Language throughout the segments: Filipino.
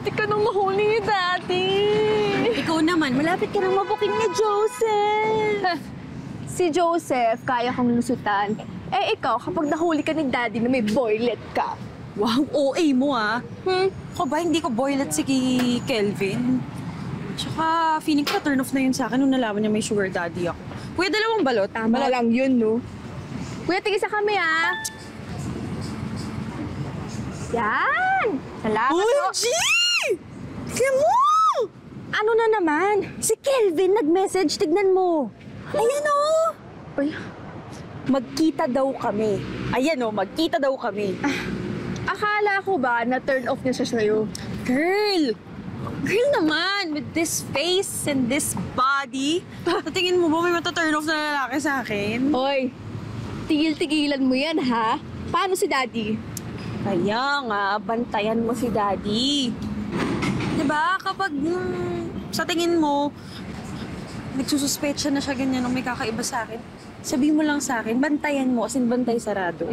Muntik ka nang mahuli ni Daddy. Ikaw naman, malapit ka nang mabuking ni Joseph. Si Joseph, kaya kang lusutan. Eh ikaw, kapag nahuli ka ni Daddy na may boylet ka. Wow, OA mo ah. Ako ba, hindi ko boylet si Kelvin. Tsaka, feeling ko turn off na yun sa akin nung nalaman niya may sugar daddy ako. Kuya, dalawang balot. Tama na lang yun, no? Kuya, tigisa kami, ah. Yan! Salamat po. OMG! Tignan mo! Ano na naman? Si Kelvin nag-message, tignan mo. Ayan o! Ay, Magkita daw kami. Ayan o, magkita daw kami. akala ko ba na turn off niya siya sa'yo? Girl! Girl naman, with this face and this body. Sa tingin mo ba may mata-turn off na lalaki sa akin? Hoy, tigil-tigilan mo yan, ha? Paano si Daddy? Kaya nga, bantayan mo si Daddy. Diba? Kapag sa tingin mo, nagsususpecha na siya ganyan nung may kakaiba sa akin, sabihin mo lang sa akin, bantayan mo, as in bantay sarado.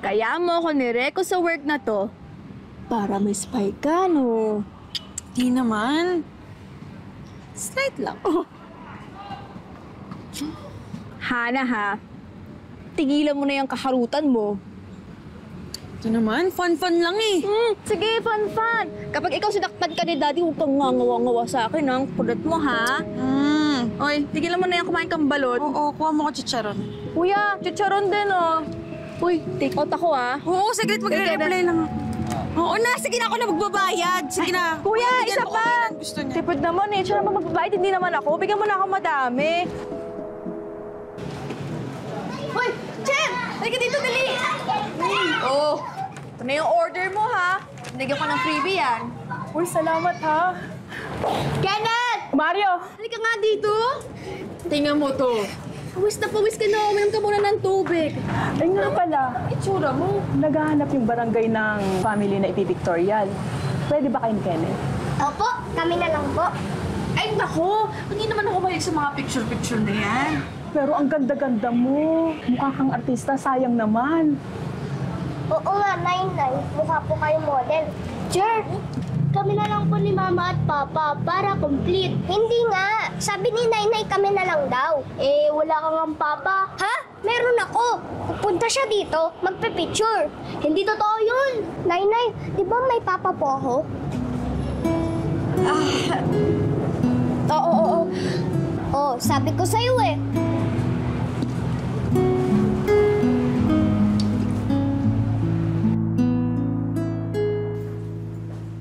Kaya mo ako nireko sa work na to para may spy ka, no? Di naman. Slight lang. Oh. Hana, ha? Tigilan mo na yung kaharutan mo. Ito naman, fun-fun lang eh. Sige, fun. Kapag ikaw sinaktan ka ni Daddy, huwag kang ngangawa-ngawa sa akin, ha? Ang kulit mo, ha? Oy, tigilan mo na yung kumain kang balot. Oo, kuha mo ko chicharon. Kuya, chicharon din, oh. Uy, take out ako, ha? Oo, saglit, magre-reply lang ako. Oo na, sige na ako na magbabayad. Sige na. Kuya, Bigyan isa mo pa! okay lang gusto niya. Tipid naman, eh. Siya naman magbabayad, hindi naman ako. Bigyan mo na ako madami. Hoy, Jem! Halika dito, dali! Oh, ito na yung order mo, ha? Binigyan ko ng freebie yan. Uy, salamat ha. Kenneth! Mario! Halika nga dito. Tingnan mo to. Pawis na pawis ka na. Uminom ka muna ng tubig. Ay nga pala, Itsura mo. naghahanap yung barangay ng family na ipipictorial. Pwede ba kayong Kenneth? Opo, kami na lang po. Ay, nako. Hindi naman ako mahilig sa mga picture-picture na yan. Pero ang ganda-ganda mo. Mukha kang artista, sayang naman. Oo nga, Nay. Mukha po kayo model. Sure, kami na lang po ni Mama at Papa para complete. Hindi nga. Sabi ni Nay kami na lang daw. Eh, wala kang ang Papa. Ha? Meron ako. Pupunta siya dito, magpe-picture. Hindi totoo yun. Nay, di ba may Papa po ako? Oo. Oh, sabi ko sa'yo eh.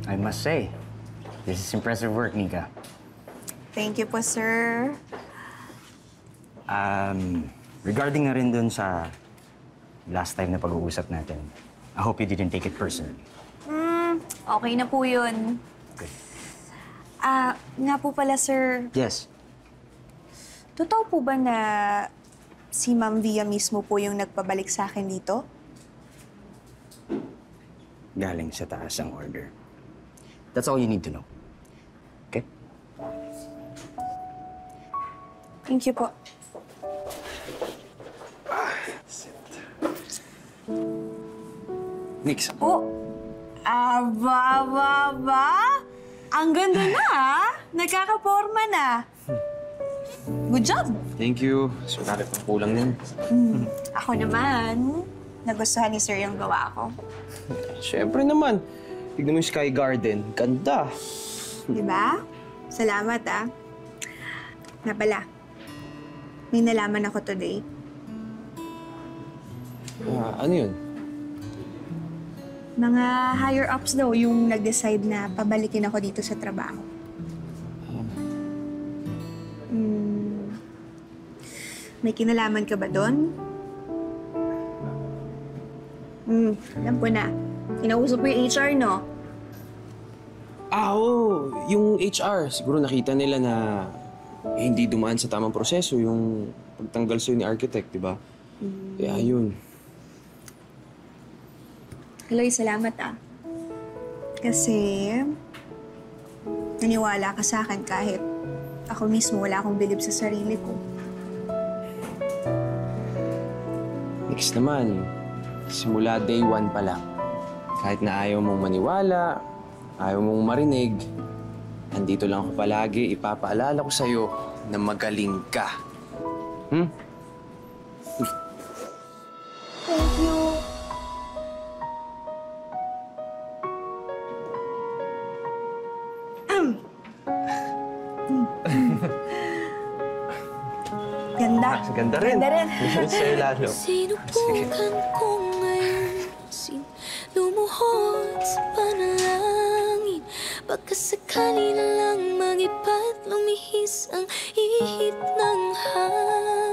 I must say, this is impressive work, Nika. Thank you po, sir. Regarding na rin dun sa last time na pag-uusap natin, I hope you didn't take it personally. Okay na po yun. Good. Nga po pala, sir. Yes. Totoo po ba na si Ma'am Via mismo po yung nagpabalik sa akin dito? Galing sa taas ang order. That's all you need to know. Okay? Thank you po. Nix. Oh, aba. Ang ganda na, ha? Nagkakaporma na. Good job. Thank you. Sulit ng kulang din. Ako naman, nagustuhan ni Sir yung gawa ko. Siyempre naman. Tignan mo yung Sky Garden. Ganda. Di ba? Salamat, ah. Nga pala, may nalaman ako today. Ano yun? Mga higher-ups daw yung nag-decide na pabalikin ako dito sa trabaho. May kinalaman ka ba doon? Alam ko na. Kinausap mo yung HR, no? Oo. Yung HR. Siguro nakita nila na hindi dumaan sa tamang proseso yung pagtanggal sa'yo ni architect, di ba? Kaya yun. Eloy, salamat ah. Kasi naniwala ka sa akin kahit ako mismo wala akong bilib sa sarili ko. Next naman, simula day 1 pa lang, Kahit na ayaw mong maniwala, ayaw mong marinig, andito lang ako palagi, ipapaalala ko sa'yo na magaling ka. Hmm? Thank you. Ganda. Ganda rin. Ganda rin. Sa'yo lalo. Sinubukan ko ngayon lumuhod sa panalangin. Baka sakali na lang mag-iba't lumihis ang ihip ng hangin.